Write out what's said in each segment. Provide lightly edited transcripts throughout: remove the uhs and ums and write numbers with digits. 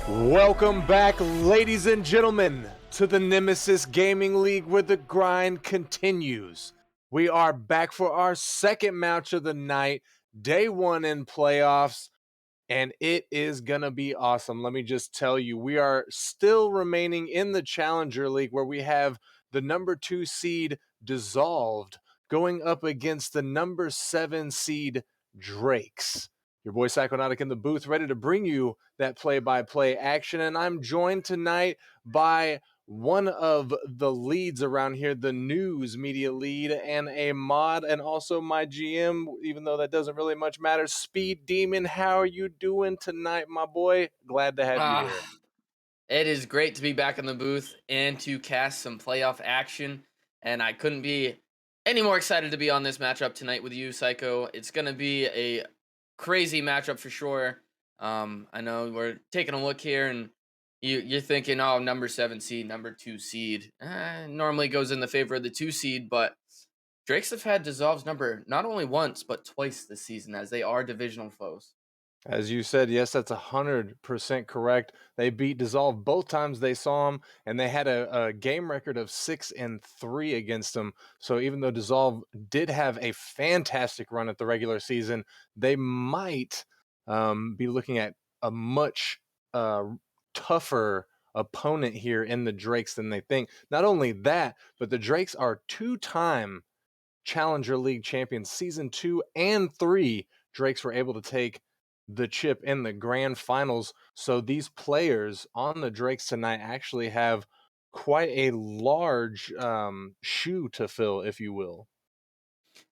Welcome back, ladies and gentlemen, to the Nemesis Gaming League, where the grind continues. We are back for our second match of the night, day one in playoffs, and it is going to be awesome. Let me just tell you, we are still remaining in the Challenger League, where we have the number 2 seed Dissolved going up against the number 7 seed Drakes. Your boy Psychonautic in the booth, ready to bring you that play-by-play action, and I'm joined tonight by one of the leads around here, the news media lead, and a mod, and also my GM, even though that doesn't really much matter. Speed Demon, how are you doing tonight, my boy? Glad to have you here. It is great to be back in the booth and to cast some playoff action, and I couldn't be any more excited to be on this matchup tonight with you, Psycho. It's going to be a crazy matchup for sure. I know we're taking a look here, and you're thinking, oh, number 7 seed, number 2 seed. Normally goes in the favor of the 2 seed, but Drakes have had Dissolve's number not only once, but twice this season, as they are divisional foes. As you said, yes, that's 100% correct. They beat Dissolve both times they saw them, and they had a game record of 6-3 against them. So even though Dissolve did have a fantastic run at the regular season, they might be looking at a much tougher opponent here in the Drakes than they think. Not only that, but the Drakes are 2-time Challenger League champions. Season 2 and 3, Drakes were able to take the chip in the grand finals. So these players on the Drakes tonight actually have quite a large shoe to fill, if you will.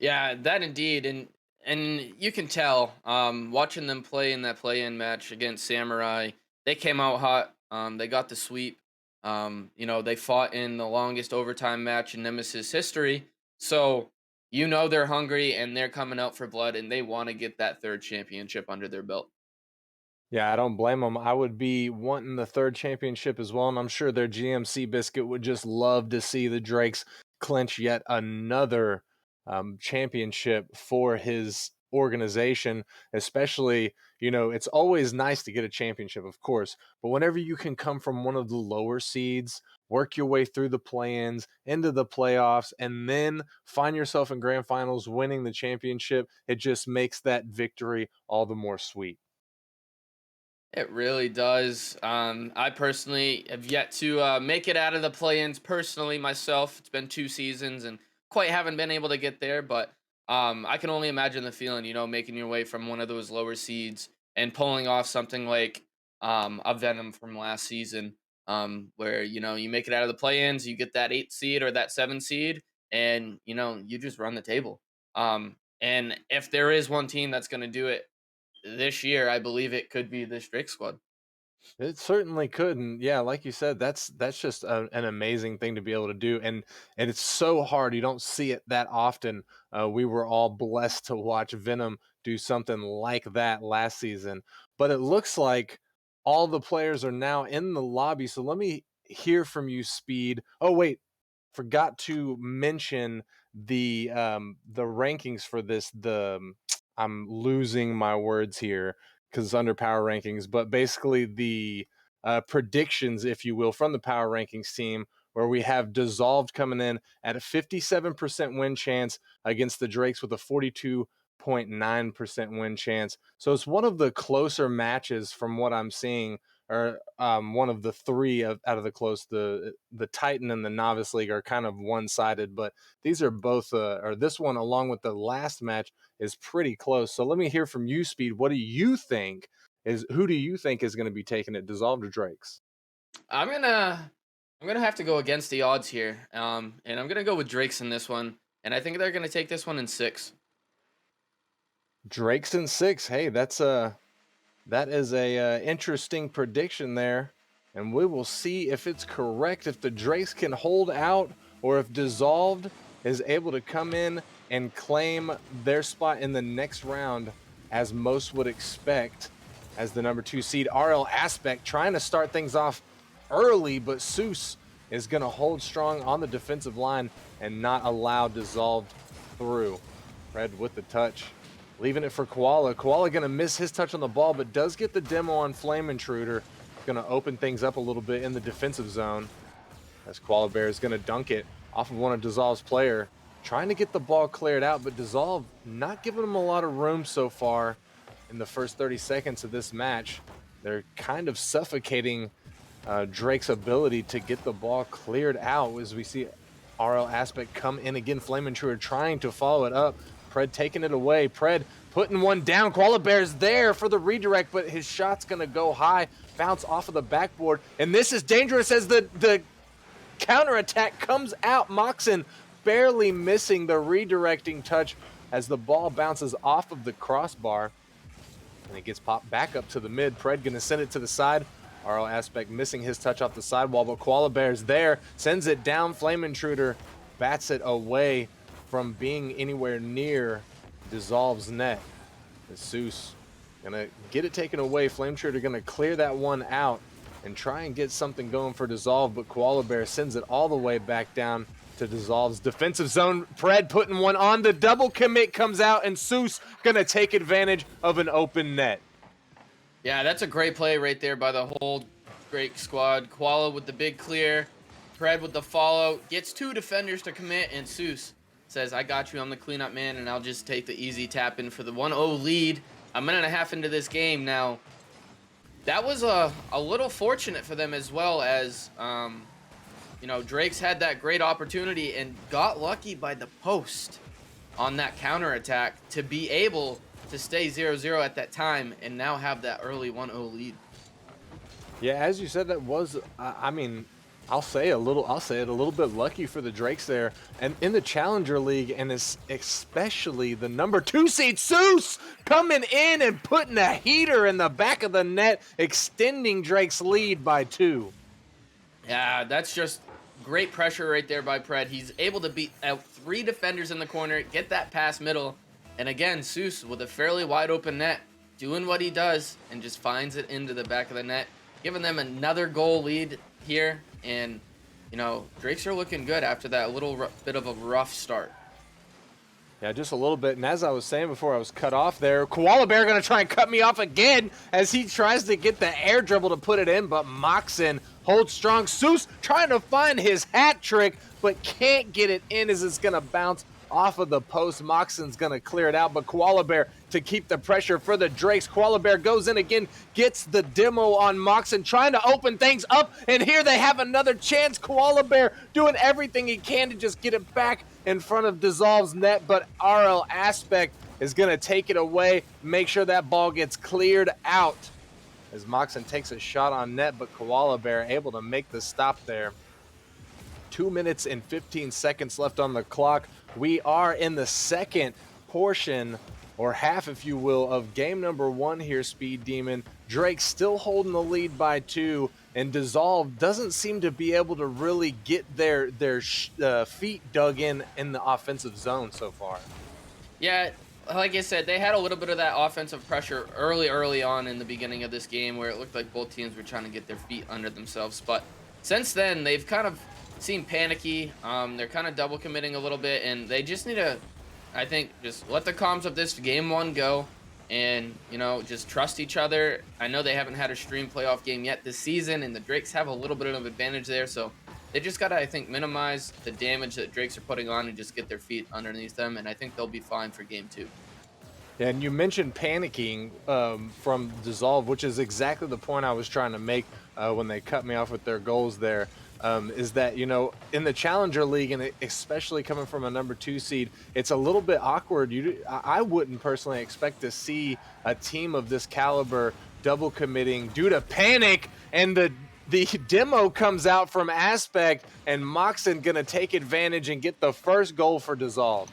Yeah, that indeed, and you can tell watching them play in that play-in match against Samurai. They came out hot. They got the sweep. They fought in the longest overtime match in Nemesis history. So they're hungry and they're coming out for blood, and they want to get that third championship under their belt. Yeah, I don't blame them. I would be wanting the third championship as well, and I'm sure their GMC Biscuit would just love to see the Drakes clinch yet another championship for his organization. Especially, it's always nice to get a championship, of course, but whenever you can come from one of the lower seeds, work your way through the play-ins, into the playoffs, and then find yourself in grand finals winning the championship, it just makes that victory all the more sweet. It really does. I personally have yet to make it out of the play-ins personally myself. It's been 2 seasons and quite haven't been able to get there, but I can only imagine the feeling, making your way from one of those lower seeds and pulling off something like a Venom from last season, where you make it out of the play-ins, you get that 8th seed or that 7th seed, and you just run the table. And if there is one team that's going to do it this year, I believe it could be this Drake squad. It certainly could, and yeah, like you said, that's just an amazing thing to be able to do, and it's so hard. You don't see it that often. We were all blessed to watch Venom do something like that last season, but it looks like all the players are now in the lobby. So let me hear from you, Speed. Oh wait, forgot to mention the rankings for this. I'm losing my words here because it's under power rankings, but basically the predictions, if you will, from the power rankings team, where we have Dissolved coming in at a 57% win chance against the Drakes with a 42.9% win chance. So it's one of the closer matches from what I'm seeing, or one of the three out of the close. The Titan and the Novice League are kind of one-sided, but these are both, or this one along with the last match is pretty close. So let me hear from you, Speed. Who do you think is going to be taking it, Dissolved or Drakes? I'm gonna have to go against the odds here, and I'm gonna go with Drake's in this one, and I think they're gonna take this one in 6. Drakes in 6. Hey, that is a interesting prediction there, and we will see if it's correct, if the Drakes can hold out, or if Dissolved is able to come in and claim their spot in the next round, as most would expect, as the number 2 seed. RLAspect trying to start things off early, but Seuss is going to hold strong on the defensive line and not allow Dissolved through. Red with the touch, leaving it for Koala. Koala going to miss his touch on the ball, but does get the demo on Flame Intruder. going to open things up a little bit in the defensive zone, as Koala Bear is going to dunk it off of one of Dissolve's player, trying to get the ball cleared out, but Dissolve not giving them a lot of room so far in the first 30 seconds of this match. They're kind of suffocating Drake's ability to get the ball cleared out as we see RLAspect come in again. Flame Intruder trying to follow it up. Pred taking it away. Pred putting one down. Koala Bear's there for the redirect, but his shot's going to go high, bounce off of the backboard. And this is dangerous as the counterattack comes out. Moxon barely missing the redirecting touch as the ball bounces off of the crossbar. And it gets popped back up to the mid. Pred going to send it to the side. RLAspect missing his touch off the sidewall, but Koala Bear's there, sends it down. Flame Intruder bats it away from being anywhere near Dissolve's net. Seuss gonna get it taken away. Flame Intruder gonna clear that one out and try and get something going for Dissolve, but Koala Bear sends it all the way back down to Dissolve's defensive zone. Pred putting one on. The double commit comes out, and Seuss gonna take advantage of an open net. Yeah, that's a great play right there by the whole Drake squad. Koala with the big clear, Pred with the follow, gets two defenders to commit, and Seuss says, I got you, I'm the cleanup man, and I'll just take the easy tap in for the 1-0 lead. A minute and a half into this game now. That was a little fortunate for them as well, as, you know, Drake's had that great opportunity and got lucky by the post on that counterattack to be able to stay 0-0 at that time and now have that early 1-0 lead. Yeah, as you said, that was, I mean, I'll say it a little bit lucky for the Drakes there. And in the Challenger League, and especially the number 2 seed, Seuss, coming in and putting a heater in the back of the net, extending Drake's lead by 2. Yeah, that's just great pressure right there by Pred. He's able to beat out 3 defenders in the corner, get that pass middle. And again, Seuss with a fairly wide open net, doing what he does and just finds it into the back of the net, giving them another goal lead here. And, you know, Drakes are looking good after that little bit of a rough start. Yeah, just a little bit. And as I was saying before I was cut off there, Koala Bear going to try and cut me off again as he tries to get the air dribble to put it in, but Moxon holds strong. Seuss trying to find his hat trick, but can't get it in as it's going to bounce off of the post. Moxon's going to clear it out, but Koala Bear to keep the pressure for the Drakes. Koala Bear goes in again, gets the demo on Moxon, trying to open things up, and here they have another chance. Koala Bear doing everything he can to just get it back in front of Dissolve's net, but RLAspect is going to take it away, make sure that ball gets cleared out as Moxon takes a shot on net, but Koala Bear able to make the stop there. 2 minutes and 15 seconds left on the clock. We are in the second portion, or half if you will, of game number 1 here, Speed Demon. Drake still holding the lead by 2, and Dissolve doesn't seem to be able to really get their feet dug in the offensive zone so far. Yeah, like I said, they had a little bit of that offensive pressure early on in the beginning of this game where it looked like both teams were trying to get their feet under themselves. But since then, they've kind of seem panicky. They're kind of double committing a little bit, and they just need to, I think, just let the comms of this game 1 go and, you know, just trust each other. I know they haven't had a stream playoff game yet this season, and the Drakes have a little bit of advantage there, so they just got to, I think, minimize the damage that Drakes are putting on and just get their feet underneath them, and I think they'll be fine for game 2. Yeah, and you mentioned panicking from Dissolve, which is exactly the point I was trying to make when they cut me off with their goals there. Is that, you know, in the Challenger League, and especially coming from a number 2 seed, it's a little bit awkward. I wouldn't personally expect to see a team of this caliber double committing due to panic, and the demo comes out from Aspect, and Moxon going to take advantage and get the first goal for Dissolve.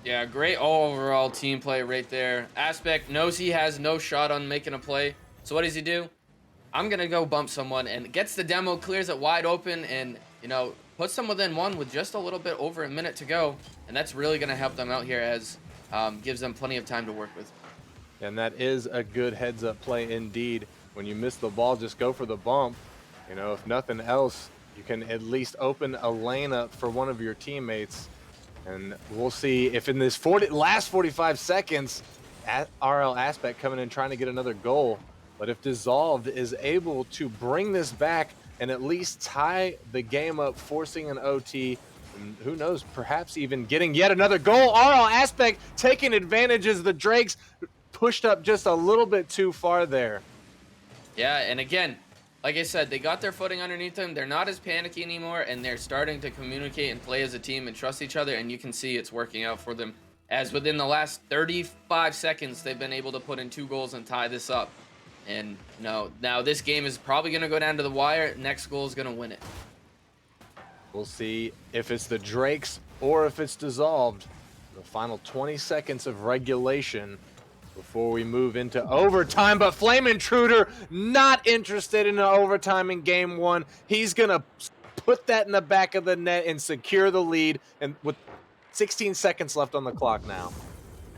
Yeah, great overall team play right there. Aspect knows he has no shot on making a play, so what does he do? I'm going to go bump someone, and gets the demo, clears it wide open, and, you know, puts them within 1 with just a little bit over a minute to go, and that's really going to help them out here as gives them plenty of time to work with. And that is a good heads-up play indeed. When you miss the ball, just go for the bump. You know, if nothing else, you can at least open a lane up for one of your teammates. And we'll see if in this last 45 seconds, RLAspect coming in trying to get another goal. But if Dissolved is able to bring this back and at least tie the game up, forcing an OT, and who knows, perhaps even getting yet another goal. RLAspect taking advantage as the Drakes pushed up just a little bit too far there. Yeah, and again, like I said, they got their footing underneath them. They're not as panicky anymore, and they're starting to communicate and play as a team and trust each other, and you can see it's working out for them. As within the last 35 seconds, they've been able to put in 2 goals and tie this up. And now this game is probably going to go down to the wire. Next goal is going to win it. We'll see if it's the Drakes or if it's Dissolved. The final 20 seconds of regulation before we move into overtime. But Flame Intruder not interested in an overtime in game 1. He's going to put that in the back of the net and secure the lead, and with 16 seconds left on the clock now.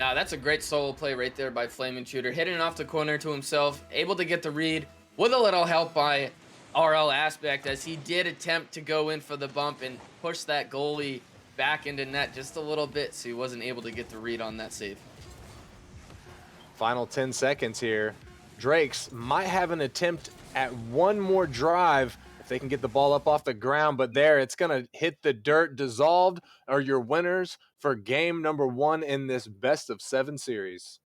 Now, that's a great solo play right there by Flame Intruder, hitting it off the corner to himself, able to get the read with a little help by RLAspect, as he did attempt to go in for the bump and push that goalie back into net just a little bit, so he wasn't able to get the read on that save. Final 10 seconds here. Drakes might have an attempt at one more drive if they can get the ball up off the ground, but there it's going to hit the dirt. Dissolved are your winners for game number 1 in this best of 7 series.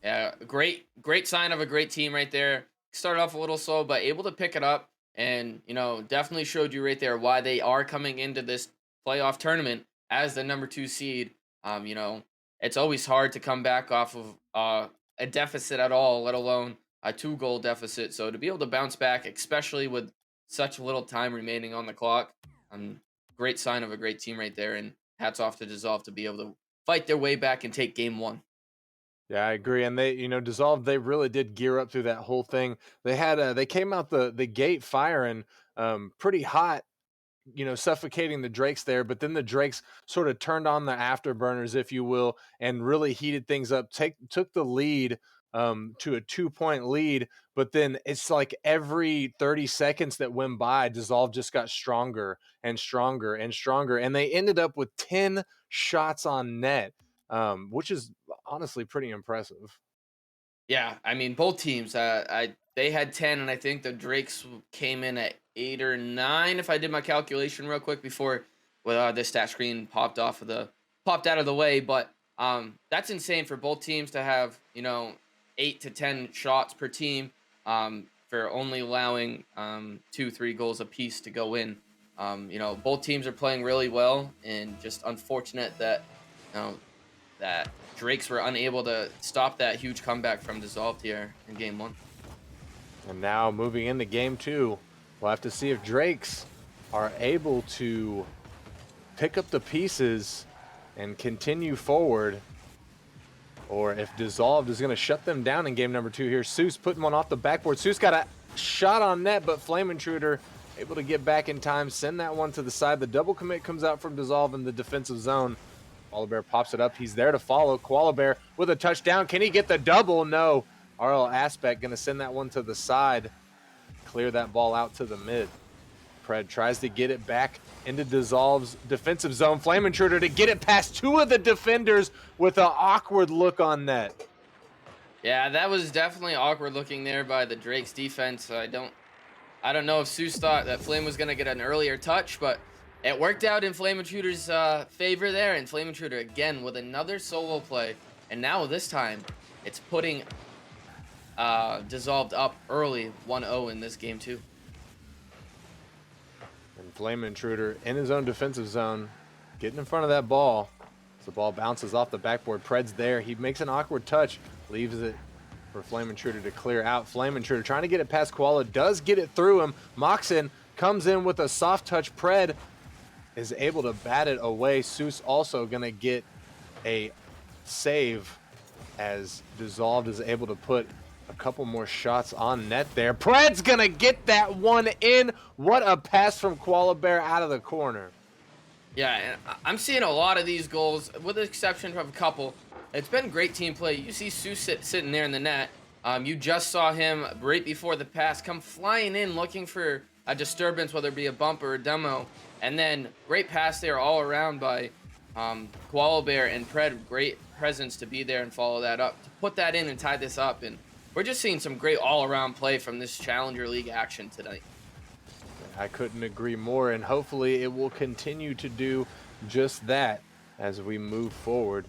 Yeah, great sign of a great team right there. Started off a little slow, but able to pick it up, and definitely showed you right there why they are coming into this playoff tournament as the number 2 seed. It's always hard to come back off of a deficit at all, let alone a 2-goal deficit. So to be able to bounce back, especially with such little time remaining on the clock, great sign of a great team right there. And hats off to Dissolve to be able to fight their way back and take game 1. Yeah, I agree. And they, Dissolved, they really did gear up through that whole thing. They had they came out the gate firing pretty hot, suffocating the Drakes there, but then the Drakes sort of turned on the afterburners, if you will, and really heated things up, took the lead to a 2-point lead, but then it's like every 30 seconds that went by, Dissolve just got stronger and stronger and stronger, and they ended up with 10 shots on net, which is honestly pretty impressive. Yeah, I mean both teams. They had 10, and I think the Drakes came in at 8 or 9. If I did my calculation real quick before, the stat screen popped out of the way. But that's insane for both teams to have 8 to 10 shots per team. For only allowing 2-3 goals apiece to go in. Both teams are playing really well, and just unfortunate that that Drakes were unable to stop that huge comeback from Dissolved here in game 1. And now moving into game 2, we'll have to see if Drakes are able to pick up the pieces and continue forward, or if Dissolved is going to shut them down in game number 2 here. Seuss putting one off the backboard. Seuss got a shot on net, but Flame Intruder able to get back in time, send that one to the side. The double commit comes out from Dissolve in the defensive zone. Koala Bear pops it up. He's there to follow. Koala Bear with a touchdown. Can he get the double? No. RLAspect going to send that one to the side. Clear that ball out to the mid. Pred tries to get it back into Dissolve's defensive zone. Flame Intruder to get it past 2 of the defenders with an awkward look on net. Yeah, that was definitely awkward looking there by the Drakes defense. I don't know if Seuss thought that Flame was going to get an earlier touch, but it worked out in Flame Intruder's favor there, and Flame Intruder again with another solo play, and now this time it's putting Dissolved up early 1-0 in this game too. And Flame Intruder in his own defensive zone, getting in front of that ball. As the ball bounces off the backboard, Pred's there. He makes an awkward touch, leaves it for Flame Intruder to clear out. Flame Intruder trying to get it past Koala, does get it through him. Moxon comes in with a soft touch. Pred is able to bat it away. Seuss also going to get a save as Dissolved is able to put a couple more shots on net there. Pred's going to get that one in. What a pass from Koala Bear out of the corner. Yeah, and I'm seeing a lot of these goals, with the exception of a couple. It's been great team play. You see Seuss sitting there in the net. You just saw him right before the pass come flying in looking for a disturbance, whether it be a bump or a demo. And then great pass there all around by Koala Bear and Pred. Great presence to be there and follow that up, to put that in and tie this up. And we're just seeing some great all-around play from this Challenger League action tonight. I couldn't agree more, and hopefully it will continue to do just that as we move forward.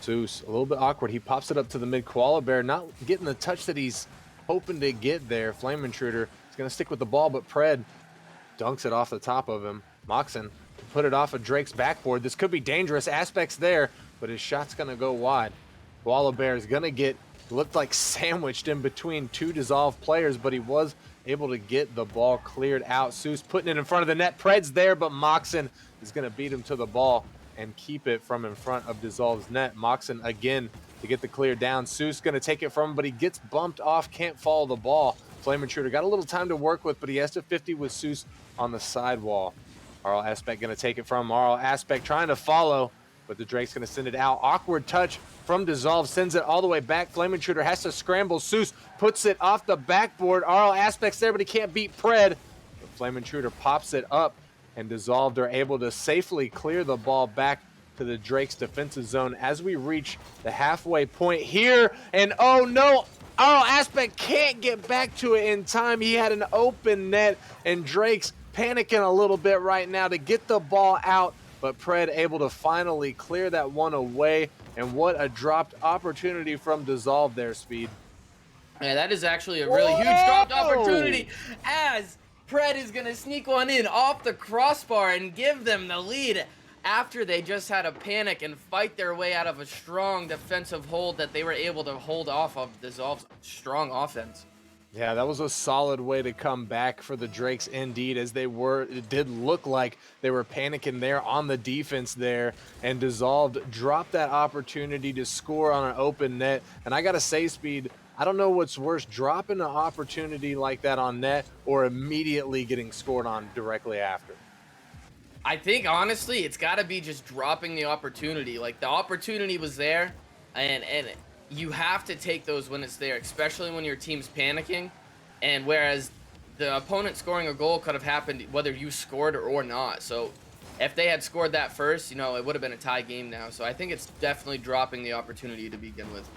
Zeus, a little bit awkward. He pops it up to the mid koala bear, not getting the touch that he's hoping to get there. Flame Intruder is going to stick with the ball, but Pred dunks it off the top of him. Moxon put it off of Drake's backboard. This could be dangerous. Aspects there, but his shot's going to go wide. Koala Bear is going to get, looked like sandwiched in between two dissolved players, but he was able to get the ball cleared out. Seuss putting it in front of the net. Pred's there, but Moxon is going to beat him to the ball and keep it from in front of Dissolved's net. Moxon again to get the clear down. Seuss going to take it from him, but he gets bumped off, can't follow the ball. Flame Intruder got a little time to work with, but he has to 50 with Seuss on the sidewall. RLAspect going to take it from him. RLAspect trying to follow, but the Drake's going to send it out. Awkward touch from Dissolve, sends it all the way back. Flame Intruder has to scramble. Seuss puts it off the backboard. RLAspect's there, but he can't beat Pred. But Flame Intruder pops it up, and Dissolved are able to safely clear the ball back to the Drake's defensive zone as we reach the halfway point here. And oh no, RLAspect can't get back to it in time. He had an open net, and Drake's panicking a little bit right now to get the ball out, but Pred able to finally clear that one away. And what a dropped opportunity from Dissolve there, Speed. Yeah, that is actually a really huge dropped opportunity, as Pred is going to sneak one in off the crossbar and give them the lead after they just had a panic and fight their way out of a strong defensive hold that they were able to hold off of Dissolve's strong offense. Yeah, that was a solid way to come back for the Drakes indeed, as it did look like they were panicking there on the defense there, and Dissolved dropped that opportunity to score on an open net. And I gotta say, Speed, I don't know what's worse, dropping an opportunity like that on net or immediately getting scored on directly after. I think honestly, it's got to be just dropping the opportunity. Like, the opportunity was there, and you have to take those when it's there, especially when your team's panicking. And whereas the opponent scoring a goal could have happened whether you scored or not. So if they had scored that first, it would have been a tie game now. So I think it's definitely dropping the opportunity to begin with.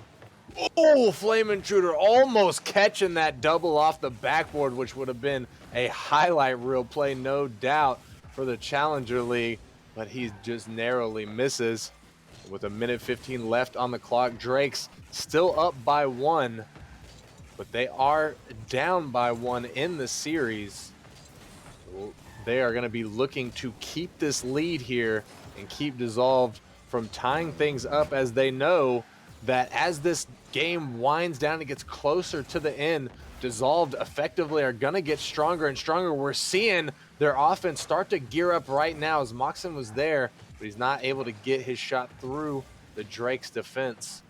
Oh, Flame Intruder almost catching that double off the backboard, which would have been a highlight reel play, no doubt, for the Challenger League, but he just narrowly misses. With a minute 15 left on the clock, Drake's still up by 1, but they are down by 1 in the series. So they are going to be looking to keep this lead here and keep Dissolved from tying things up, as they know that as this game winds down and gets closer to the end, Dissolved effectively are going to get stronger and stronger. We're seeing their offense start to gear up right now, as Moxon was there, but he's not able to get his shot through the Drake's defense.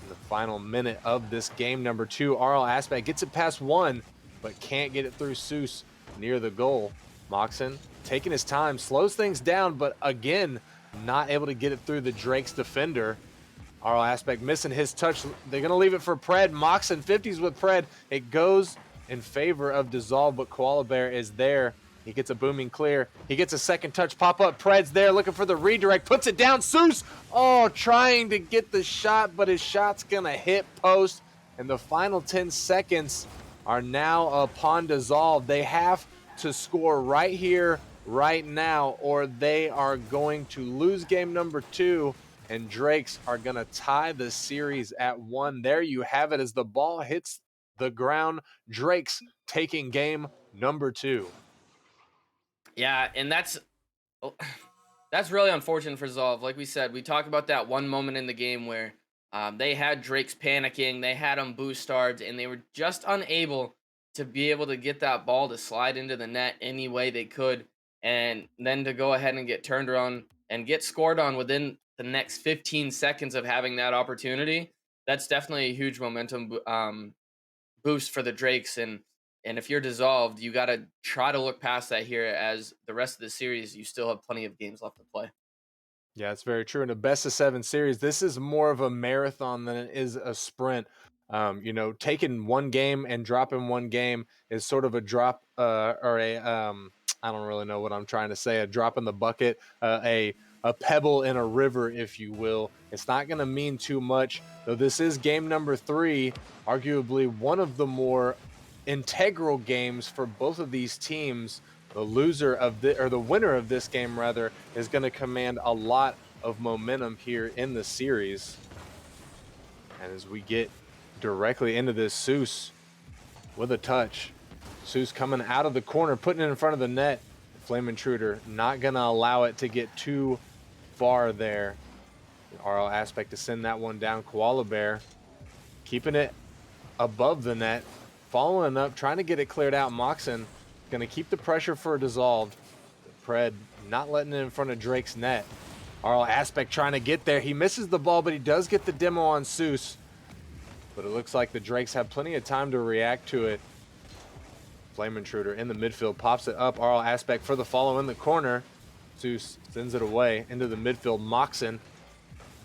In the final minute of this game, number 2, RLAspect gets it past 1, but can't get it through Seuss near the goal. Moxon taking his time, slows things down, but again, not able to get it through the Drake's defender. RLAspect missing his touch. They're going to leave it for Pred. Moxon 50s with Pred. It goes in favor of Dissolve, but Koala Bear is there. He gets a booming clear. He gets a second touch pop up. Pred's there looking for the redirect. Puts it down. Seuss, trying to get the shot, but his shot's going to hit post. And the final 10 seconds are now upon Dissolve. They have to score right here, right now, or they are going to lose game number 2. And Drakes are going to tie the series at 1. There you have it as the ball hits the ground. Drakes taking game number 2. Yeah, and that's really unfortunate for Zolv. Like we said, we talked about that one moment in the game where they had Drake's panicking, they had him boost starved, and they were just unable to be able to get that ball to slide into the net any way they could, and then to go ahead and get turned around and get scored on within the next 15 seconds of having that opportunity. That's definitely a huge momentum boost for the Drakes, and if you're Dissolved, you got to try to look past that here, as the rest of the series, you still have plenty of games left to play. Yeah, it's very true. In a best of 7 series, this is more of a marathon than it is a sprint. Taking one game and dropping one game is sort of a drop or a I don't really know what I'm trying to say, a drop in the bucket, a a pebble in a river, if you will. It's not going to mean too much, though this is game number 3, arguably one of the more integral games for both of these teams. The loser of the winner of this game rather is going to command a lot of momentum here in the series. And as we get directly into this, Seuss with a touch. Seuss coming out of the corner, putting it in front of the net. Flame Intruder not going to allow it to get too far there. RLAspect to send that one down. Koala Bear keeping it above the net, following up, trying to get it cleared out. Moxon going to keep the pressure for Dissolved. Pred not letting it in front of Drake's net. RLAspect trying to get there. He misses the ball, but he does get the demo on Seuss. But it looks like the Drakes have plenty of time to react to it. Flame Intruder in the midfield pops it up. RLAspect for the follow in the corner. Seuss sends it away into the midfield. Moxon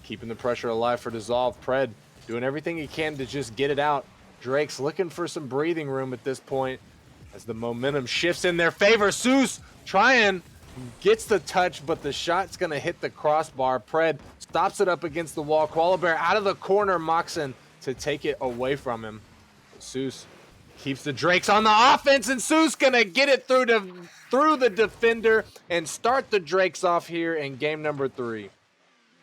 keeping the pressure alive for Dissolve. Pred doing everything he can to just get it out. Drake's looking for some breathing room at this point as the momentum shifts in their favor. Seuss trying, gets the touch, but the shot's going to hit the crossbar. Pred stops it up against the wall. Koala Bear out of the corner. Moxon to take it away from him. Seuss keeps the Drakes on the offense, and Seuss gonna get it through the defender and start the Drakes off here in game number 3.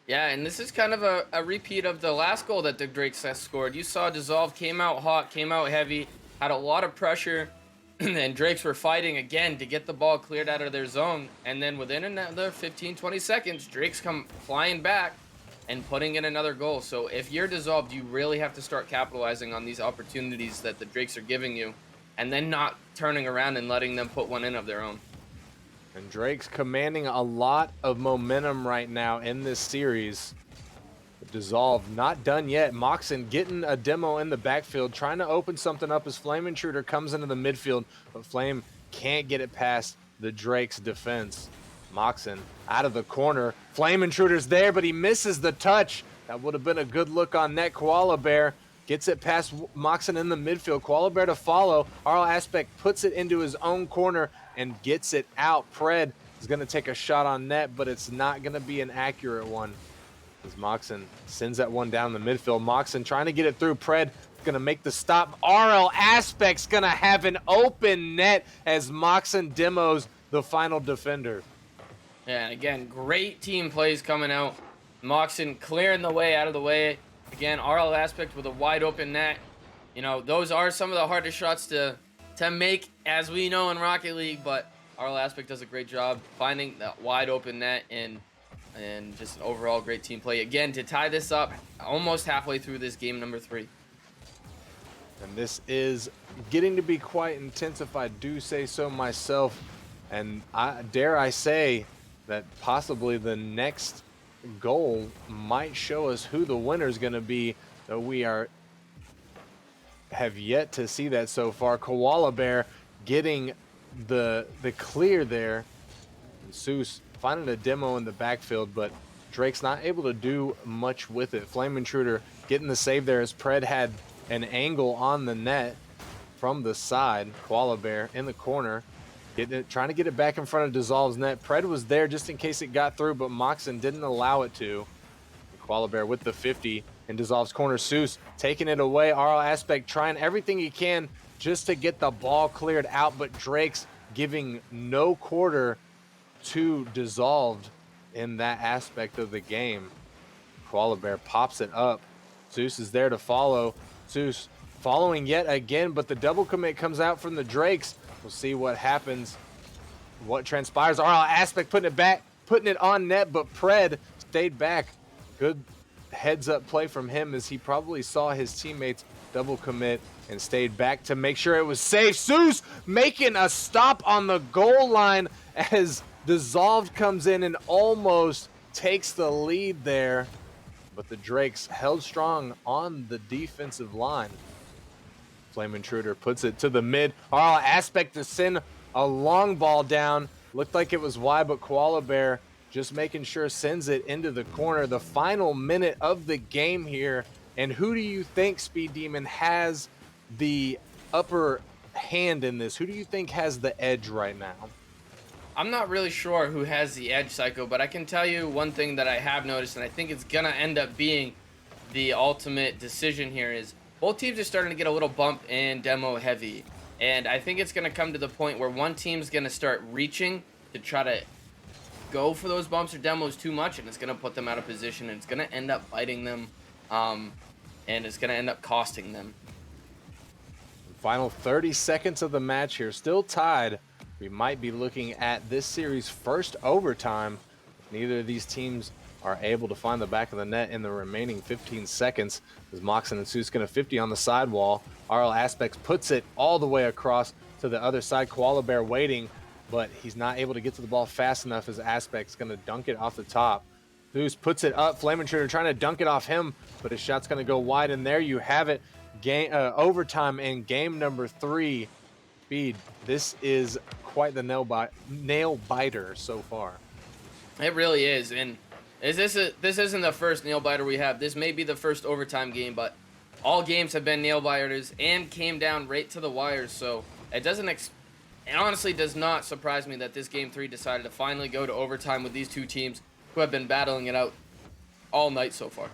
Yeah, and this is kind of a repeat of the last goal that the Drakes scored. You saw Dissolve came out hot, came out heavy, had a lot of pressure, and Drakes were fighting again to get the ball cleared out of their zone. And then within another 15-20 seconds, Drakes come flying back and putting in another goal. So if you're Dissolved, you really have to start capitalizing on these opportunities that the Drakes are giving you, and then not turning around and letting them put one in of their own. And Drake's commanding a lot of momentum right now in this series. Dissolve not done yet. Moxon getting a demo in the backfield, trying to open something up as Flame Intruder comes into the midfield, but Flame can't get it past the Drake's defense. Moxon out of the corner. Flame Intruder's there, but he misses the touch. That would have been a good look on net. Koala Bear gets it past Moxon in the midfield. Koala Bear to follow. RLAspect puts it into his own corner and gets it out. Pred is going to take a shot on net, but it's not going to be an accurate one, as Moxon sends that one down the midfield. Moxon trying to get it through. Pred going to make the stop. RLAspect's going to have an open net as Moxon demos the final defender. Yeah, and again, great team plays coming out. Moxon clearing the way out of the way. Again, RLAspect with a wide open net. You know, those are some of the hardest shots to make, as we know in Rocket League, but RLAspect does a great job finding that wide open net and just an overall great team play. Again, to tie this up almost halfway through this game number 3. And this is getting to be quite intense, if I do say so myself. And dare I say that possibly the next goal might show us who the winner is going to be, though we have yet to see that so far. Koala Bear getting the clear there. And Seuss finding a demo in the backfield, but Drake's not able to do much with it. Flame Intruder getting the save there as Pred had an angle on the net from the side. Koala Bear in the corner, trying to get it back in front of Dissolve's net. Pred was there just in case it got through, but Moxon didn't allow it to. Koala Bear with the 50 in Dissolve's corner. Seuss taking it away. RLAspect trying everything he can just to get the ball cleared out, but Drake's giving no quarter to Dissolved in that aspect of the game. Koala Bear pops it up. Seuss is there to follow. Seuss following yet again, but the double commit comes out from the Drakes. We'll see what happens, what transpires. RLAspect putting it on net, but Pred stayed back. Good heads-up play from him as he probably saw his teammates double commit and stayed back to make sure it was safe. Seuss making a stop on the goal line as Dissolved comes in and almost takes the lead there, but the Drakes held strong on the defensive line. Flame Intruder puts it to the mid. RLAspect to send a long ball down. Looked like it was wide, but Koala Bear just making sure sends it into the corner. The final minute of the game here. And who do you think, Speed Demon, has the upper hand in this? Who do you think has the edge right now? I'm not really sure who has the edge, Psycho, but I can tell you one thing that I have noticed, and I think it's gonna end up being the ultimate decision here is both teams are starting to get a little bump and demo heavy. And I think it's gonna come to the point where one team's gonna start reaching to try to go for those bumps or demos too much, and it's gonna put them out of position, and it's gonna end up biting them, um, and it's gonna end up costing them. Final 30 seconds of the match here, still tied. We might be looking at this series' first overtime if neither of these teams are able to find the back of the net in the remaining 15 seconds. As Moxon and Seuss going to 50 on the sidewall. RLAspect puts it all the way across to the other side. Koala Bear waiting, but he's not able to get to the ball fast enough as Aspect's going to dunk it off the top. Seuss puts it up. Flame Intruder trying to dunk it off him, but his shot's going to go wide, and there you have it. Overtime in game number 3. Speed, this is quite the nail biter so far. It really is, and this isn't the first nail biter we have. This may be the first overtime game, but all games have been nail biters and came down right to the wires. So it it honestly does not surprise me that this game 3 decided to finally go to overtime with these two teams who have been battling it out all night so far.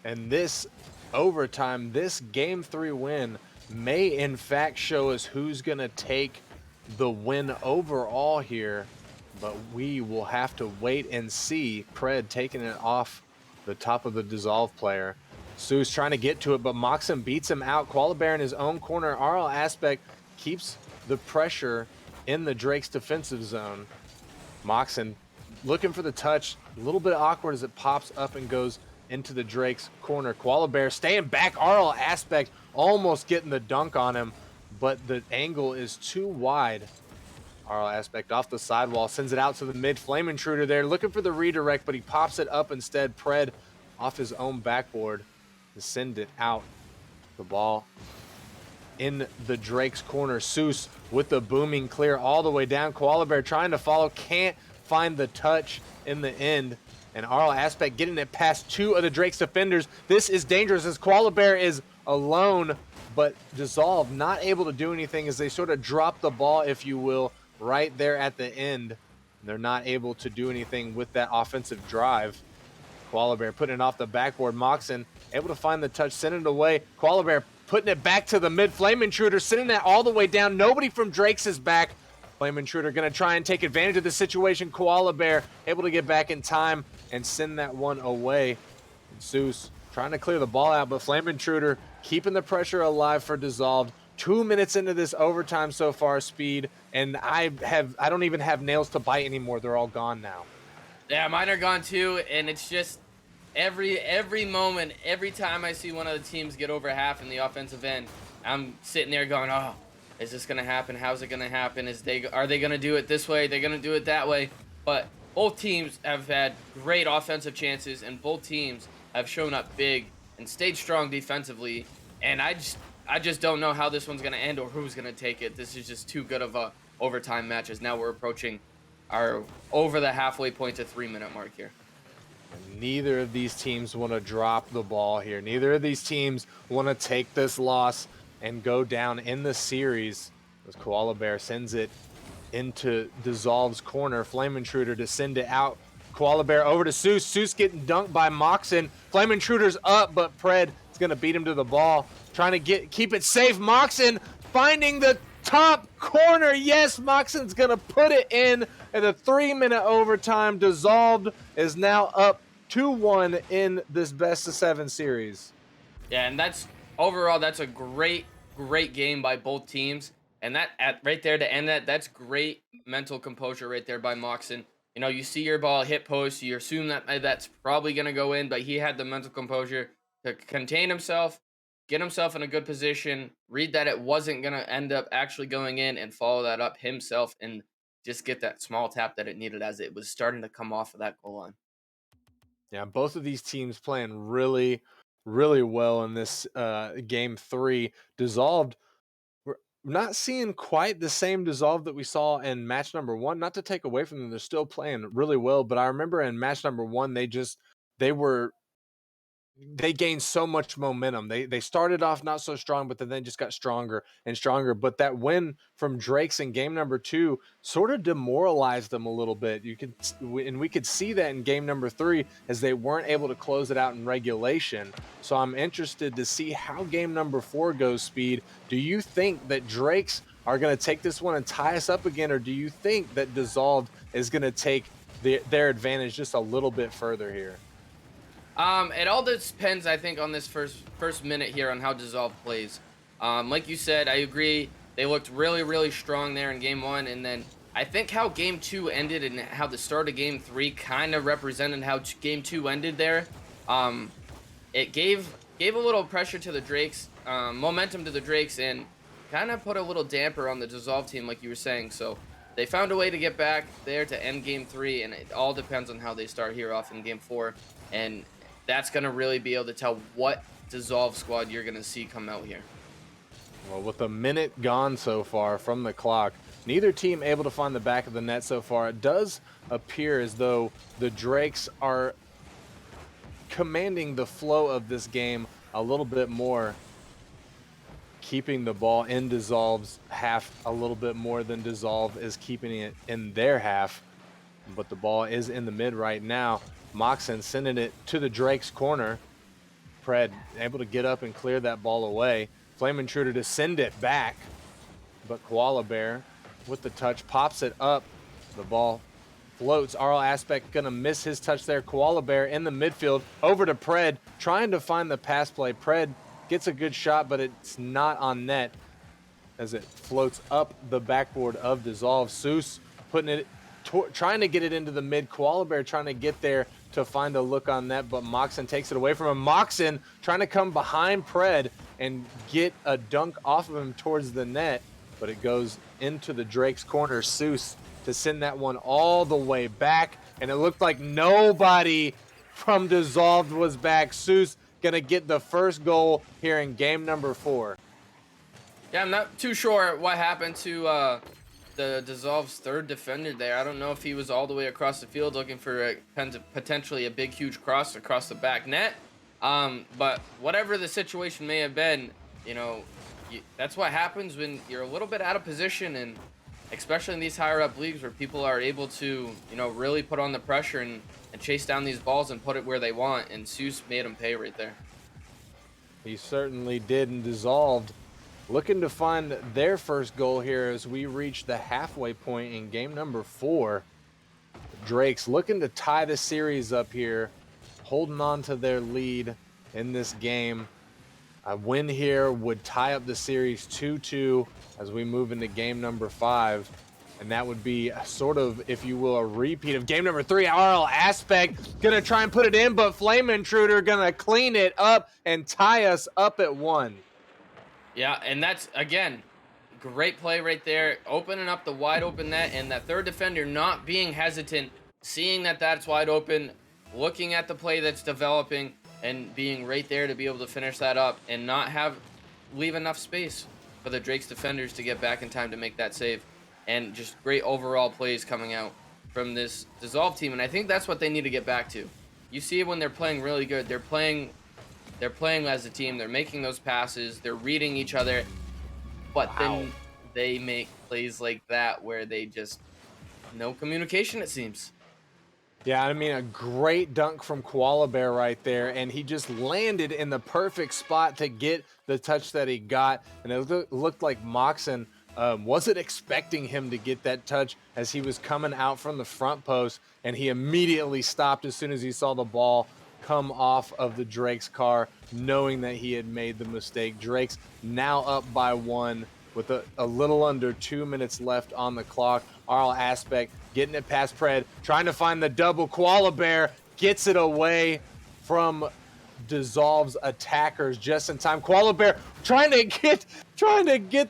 And this overtime, this game 3 win may in fact show us who's going to take the win overall here, but we will have to wait and see. Pred taking it off the top of the Dissolve player. Seuss trying to get to it, but Moxon beats him out. Koala Bear in his own corner. RLAspect keeps the pressure in the Drake's defensive zone. Moxon looking for the touch, a little bit awkward as it pops up and goes into the Drake's corner. Koala Bear staying back. RLAspect almost getting the dunk on him, but the angle is too wide. RLAspect off the sidewall, sends it out to the mid. Flame Intruder there, looking for the redirect, but he pops it up instead. Pred off his own backboard to send it out. The ball in the Drake's corner. Seuss with the booming clear all the way down. Koala Bear trying to follow, can't find the touch in the end. And RLAspect getting it past 2 of the Drake's defenders. This is dangerous as Koala Bear is alone, but Dissolve not able to do anything as they sort of drop the ball, if you will, right there at the end. They're not able to do anything with that offensive drive. Koala Bear putting it off the backboard. Moxon able to find the touch, send it away. Koala Bear putting it back to the mid. Flame Intruder sending that all the way down. Nobody from Drake's is back. Flame Intruder going to try and take advantage of the situation. Koala Bear able to get back in time and send that one away. And Seuss trying to clear the ball out, but Flame Intruder keeping the pressure alive for Dissolved. 2 minutes into this overtime so far, Speed, and I don't even have nails to bite anymore. They're all gone now. Yeah, mine are gone too, and it's just every moment, every time I see one of the teams get over half in the offensive end, I'm sitting there going, oh, is this gonna happen? How's it gonna happen? Are they gonna do it this way? They're gonna do it that way. But both teams have had great offensive chances, and both teams have shown up big and stayed strong defensively. And I just don't know how this one's gonna end or who's gonna take it. This is just too good of a overtime match, as now we're approaching our over the halfway point to 3-minute mark here. And neither of these teams want to drop the ball here. Neither of these teams want to take this loss and go down in the series as Koala Bear sends it into Dissolve's corner. Flame Intruder to send it out. Koala Bear over to Seuss. Seuss getting dunked by Moxon. Flame Intruder's up, but Pred is going to beat him to the ball. Trying to keep it safe. Moxon finding the top corner. Yes, Moxon's going to put it in at a 3-minute overtime. Dissolved is now up 2-1 in this best-of-7 series. Yeah, and overall, that's a great game by both teams. And right there to end that's great mental composure right there by Moxon. You know, you see your ball hit post, you assume that that's probably going to go in, but he had the mental composure to contain himself, get himself in a good position, read that it wasn't going to end up actually going in, and follow that up himself and just get that small tap that it needed as it was starting to come off of that goal line. Yeah, both of these teams playing really, really well in this game 3. Dissolved, we're not seeing quite the same Dissolve that we saw in match number 1. Not to take away from them, they're still playing really well. But I remember in match number 1, they were they gained so much momentum. They started off not so strong, but then just got stronger and stronger. But that win from Drake's in game number 2 sort of demoralized them a little bit. And we could see that in game number 3 as they weren't able to close it out in regulation. So I'm interested to see how game number 4 goes. Speed, do you think that Drake's are going to take this one and tie us up again, or do you think that Dissolved is going to take their advantage just a little bit further here? It all depends, I think, on this first minute here on how Dissolve plays. Like you said, I agree. They looked really, really strong there in game 1, and then I think how game 2 ended and how the start of game 3 kind of represented how game 2 ended there. It gave a little pressure to the Drakes, momentum to the Drakes, and kind of put a little damper on the Dissolve team, like you were saying. So they found a way to get back there to end game 3, and it all depends on how they start here off in game 4. And that's going to really be able to tell what Dissolve squad you're going to see come out here. Well, with a minute gone so far from the clock, neither team able to find the back of the net so far. It does appear as though the Drakes are commanding the flow of this game a little bit more, keeping the ball in Dissolve's half a little bit more than Dissolve is keeping it in their half. But the ball is in the mid right now. Moxon sending it to the Drake's corner. Pred able to get up and clear that ball away. Flame Intruder to send it back. But Koala Bear with the touch pops it up. The ball floats. RLAspect gonna miss his touch there. Koala Bear in the midfield over to Pred, trying to find the pass play. Pred gets a good shot, but it's not on net as it floats up the backboard of Dissolve. Seuss putting it, trying to get it into the mid. Koala Bear trying to get there to find a look on net, but Moxon takes it away from him. Moxon trying to come behind Pred and get a dunk off of him towards the net, but it goes into the Drake's corner. Seuss to send that one all the way back, and it looked like nobody from Dissolved was back. Seuss gonna get the first goal here in game number 4. Yeah, I'm not too sure what happened to the Dissolve's third defender there. I don't know if he was all the way across the field looking for potentially a big, huge cross across the back net. But whatever the situation may have been, you know, that's what happens when you're a little bit out of position, and especially in these higher up leagues where people are able to, you know, really put on the pressure and chase down these balls and put it where they want. And Seuss made him pay right there. He certainly did, and Dissolved looking to find their first goal here as we reach the halfway point in game number 4. Drake's looking to tie the series up here, holding on to their lead in this game. A win here would tie up the series 2-2 as we move into game number 5. And that would be a sort of, if you will, a repeat of game number 3. RLAspect gonna try and put it in, but Flame Intruder gonna clean it up and tie us up at 1. Yeah, and that's, again, great play right there, opening up the wide open net, and that third defender not being hesitant, seeing that that's wide open, looking at the play that's developing, and being right there to be able to finish that up and not leave enough space for the Drake's defenders to get back in time to make that save. And just great overall plays coming out from this Dissolve team, and I think that's what they need to get back to. You see when they're playing really good, they're playing as a team, they're making those passes, they're reading each other, but then they make plays like that where they just, no communication, it seems. Yeah, I mean, a great dunk from Koala Bear right there, and he just landed in the perfect spot to get the touch that he got, and it looked like Moxon wasn't expecting him to get that touch as he was coming out from the front post, and he immediately stopped as soon as he saw the ball come off of the Drake's car, knowing that he had made the mistake. Drake's now up by 1 with a little under 2 minutes left on the clock. RLAspect getting it past Pred, trying to find the double. Koala Bear gets it away from Dissolve's attackers just in time. Koala Bear trying to get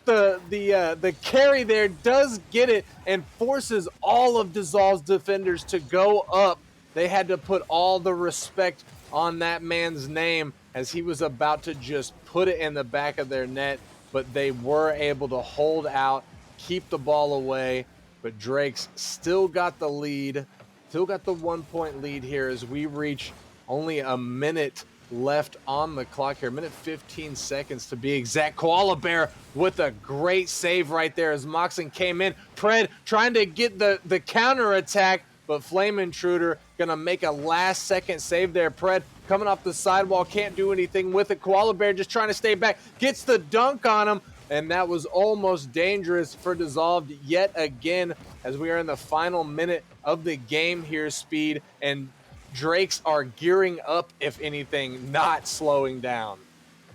the carry there, does get it, and forces all of Dissolve's defenders to go up. They had to put all the respect on that man's name as he was about to just put it in the back of their net, but they were able to hold out, keep the ball away. But Drake's still got the lead, still got the 1-point lead here as we reach only a minute left on the clock here. Minute 15 seconds to be exact. Koala Bear with a great save right there as Moxon came in. Pred trying to get the counter attack, but Flame Intruder gonna make a last second save there. Pred coming off the sidewall, can't do anything with it. Koala Bear just trying to stay back, gets the dunk on him, and that was almost dangerous for Dissolved yet again as we are in the final minute of the game here, Speed, and Drakes are gearing up, if anything, not slowing down.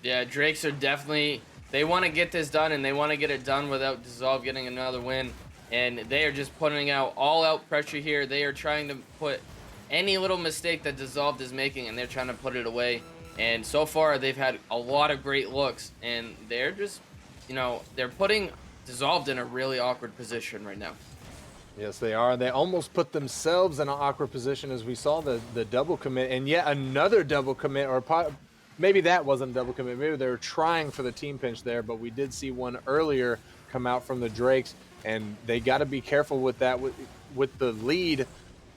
Yeah, Drakes are definitely, they want to get this done, and they want to get it done without Dissolve getting another win. And they are just putting out all-out pressure here. They are trying to put any little mistake that Dissolved is making, and they're trying to put it away. And so far, they've had a lot of great looks, and they're just, they're putting Dissolved in a really awkward position right now. Yes, they are. They almost put themselves in an awkward position as we saw the double commit, and yet another double commit, or maybe that wasn't a double commit. Maybe they were trying for the team pinch there, but we did see one earlier come out from the Drakes, and they got to be careful with that. With the lead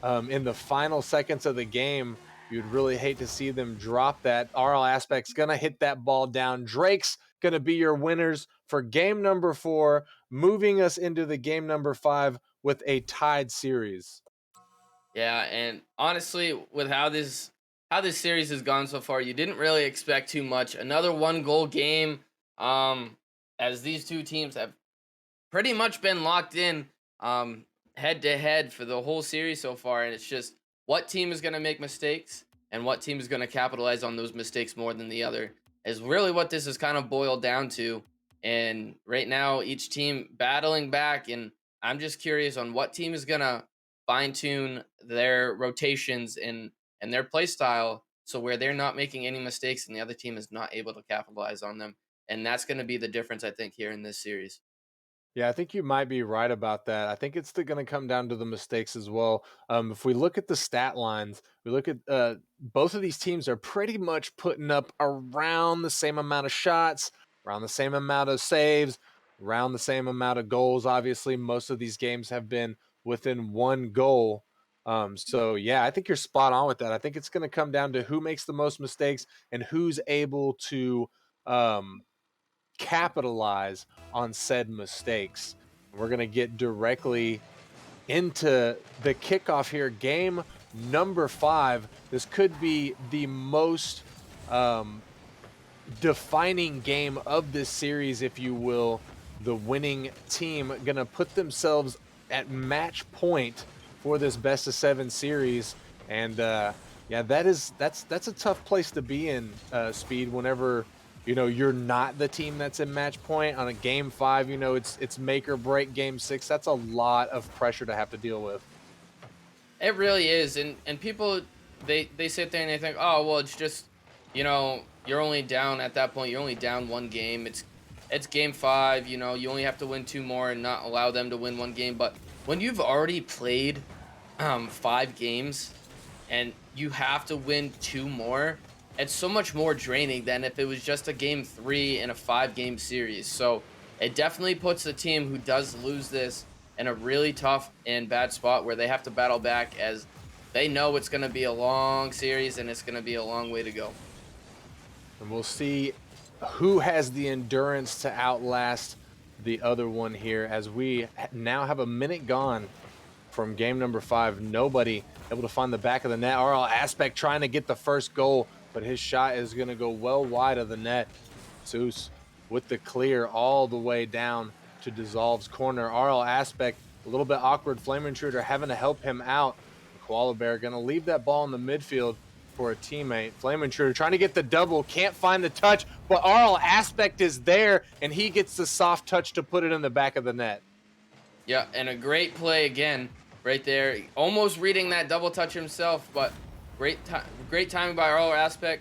in the final seconds of the game, you'd really hate to see them drop that. RLAspect's going to hit that ball down. Drake's going to be your winners for game number 4, moving us into the game number 5 with a tied series. Yeah, and honestly, with how this series has gone so far, you didn't really expect too much. Another 1-goal game, as these two teams have pretty much been locked in head to head for the whole series so far, and it's just what team is going to make mistakes and what team is going to capitalize on those mistakes more than the other is really what this is kind of boiled down to. And right now, each team battling back, and I'm just curious on what team is going to fine tune their rotations and their play style so where they're not making any mistakes and the other team is not able to capitalize on them. And that's going to be the difference, I think, here in this series. Yeah, I think you might be right about that. I think it's going to come down to the mistakes as well. If we look at the stat lines, we look at both of these teams are pretty much putting up around the same amount of shots, around the same amount of saves, around the same amount of goals. Obviously, most of these games have been within 1 goal. So, yeah, I think you're spot on with that. I think it's going to come down to who makes the most mistakes and who's able to capitalize on said mistakes. We're going to get directly into the kickoff here. Game number 5. This could be the most defining game of this series, if you will. The winning team going to put themselves at match point for this best of 7 series. And yeah, that's a tough place to be in, Speed, whenever you're not the team that's in match point on a game 5. It's make or break game 6. That's a lot of pressure to have to deal with. It really is, and people they sit there and they think, oh well, it's just you're only down at that point. You're only down 1 game. It's game 5. You only have to win 2 more and not allow them to win 1 game. But when you've already played 5 games and you have to win 2 more, it's so much more draining than if it was just a game 3 in a 5-game series. So it definitely puts the team who does lose this in a really tough and bad spot where they have to battle back, as they know it's going to be a long series and it's going to be a long way to go. And we'll see who has the endurance to outlast the other one here, as we now have a minute gone from game number 5. Nobody able to find the back of the net. RLAspect trying to get the first goal, but his shot is going to go well wide of the net. Zeus with the clear all the way down to Dissolve's corner. RLAspect, a little bit awkward. Flame Intruder having to help him out. Koala Bear going to leave that ball in the midfield for a teammate. Flame Intruder trying to get the double, can't find the touch, but RLAspect is there, and he gets the soft touch to put it in the back of the net. Yeah, and a great play again right there. Almost reading that double touch himself, but great timing by RLAspect.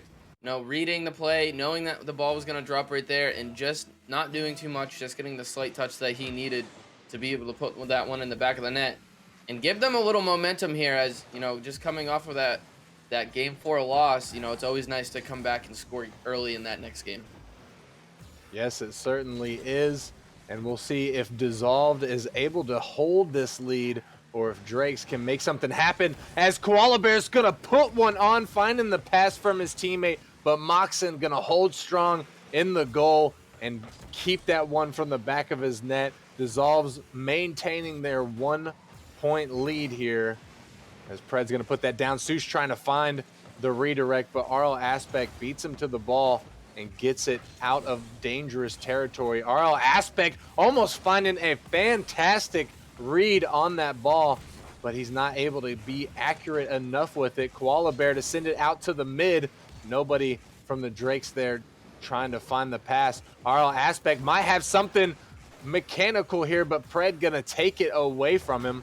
Reading the play, knowing that the ball was going to drop right there, and just not doing too much, just getting the slight touch that he needed to be able to put that one in the back of the net and give them a little momentum here, as just coming off of that game 4 loss. It's always nice to come back and score early in that next game. Yes, it certainly is, and we'll see if Dissolved is able to hold this lead or if Drakes can make something happen, as Koala Bear's gonna put one on, finding the pass from his teammate but Moxon gonna hold strong in the goal and keep that one from the back of his net. Dissolves maintaining their 1-point lead here as Pred's gonna put that down. Seuss trying to find the redirect, but RLAspect beats him to the ball and gets it out of dangerous territory. RLAspect almost finding a fantastic read on that ball, but he's not able to be accurate enough with it. Koala Bear to send it out to the mid. Nobody from the Drakes there trying to find the pass. RLAspect might have something mechanical here, but Pred gonna take it away from him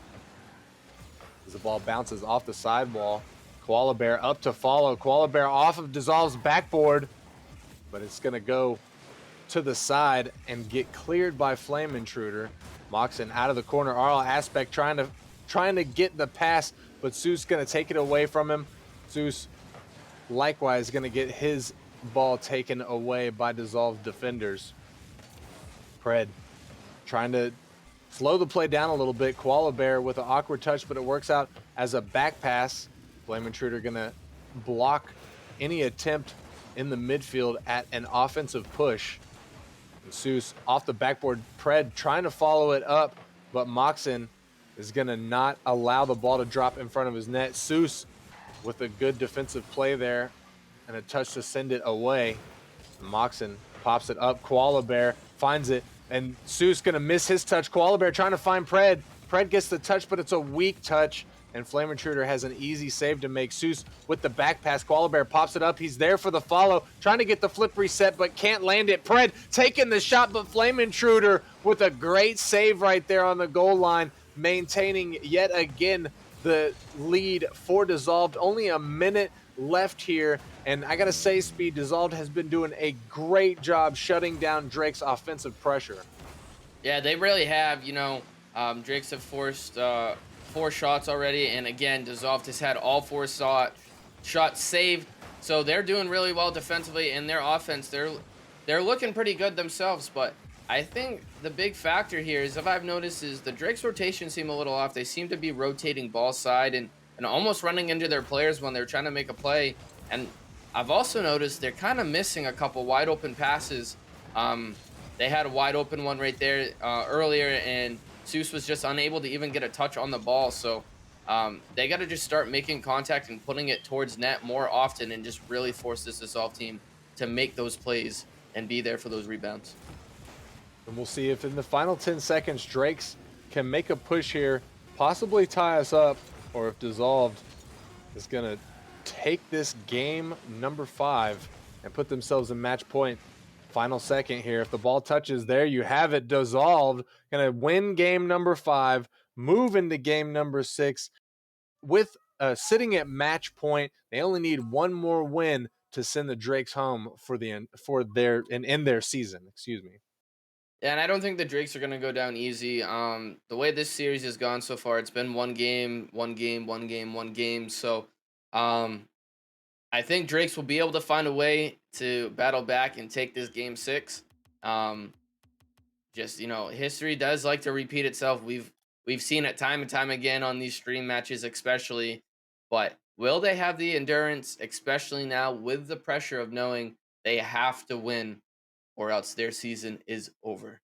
as the ball bounces off the sidewall. Koala Bear up to follow. Koala Bear off of Dissolve's backboard, but it's gonna go to the side and get cleared by Flame Intruder. Moxon out of the corner. RLAspect trying to get the pass, but Seuss gonna take it away from him. Seuss likewise gonna get his ball taken away by Dissolved defenders. Pred trying to slow the play down a little bit. Koala Bear with an awkward touch, but it works out as a back pass. Flame Intruder gonna block any attempt in the midfield at an offensive push. And Seuss off the backboard. Pred trying to follow it up, but Moxon is gonna not allow the ball to drop in front of his net. Seuss with a good defensive play there and a touch to send it away. Moxon pops it up. Koala Bear finds it, and Seuss gonna miss his touch. Koala Bear trying to find Pred. Pred gets the touch, but it's a weak touch, and Flame Intruder has an easy save to make. Seuss with the back pass. Koala Bear pops it up. He's there for the follow, trying to get the flip reset, but can't land it. Pred taking the shot, but Flame Intruder with a great save right there on the goal line, maintaining yet again the lead for Dissolved. Only a minute left here, and I gotta say, Speed, Dissolved has been doing a great job shutting down Drake's offensive pressure. Yeah, they really have. Drakes have forced 4 shots already, and again, Dissolved has had all 4 shots saved. So they're doing really well defensively, and their offense, they're looking pretty good themselves. But I think the big factor here is, if I've noticed, is the Drakes' rotation seem a little off. They seem to be rotating ball side and almost running into their players when they're trying to make a play. And I've also noticed they're kind of missing a couple wide open passes. They had a wide open one right there earlier, and Seuss was just unable to even get a touch on the ball. So they got to just start making contact and putting it towards net more often, and just really force this Dissolve team to make those plays and be there for those rebounds. And we'll see if in the final 10 seconds, Drakes can make a push here, possibly tie us up, or if Dissolved is going to take this game number 5 and put themselves in match point. Final second here. If the ball touches, there you have it. Dissolved going to win game number 5, move into game number 6 with sitting at match point. They only need one more win to send the Drakes home in their season. Excuse me. Yeah, and I don't think the Drakes are going to go down easy. The way this series has gone so far, it's been one game, one game, one game, one game. So I think Drakes will be able to find a way to battle back and take this game 6. History does like to repeat itself. We've seen it time and time again on these stream matches, especially. But will they have the endurance, especially now with the pressure of knowing they have to win, or else their season is over?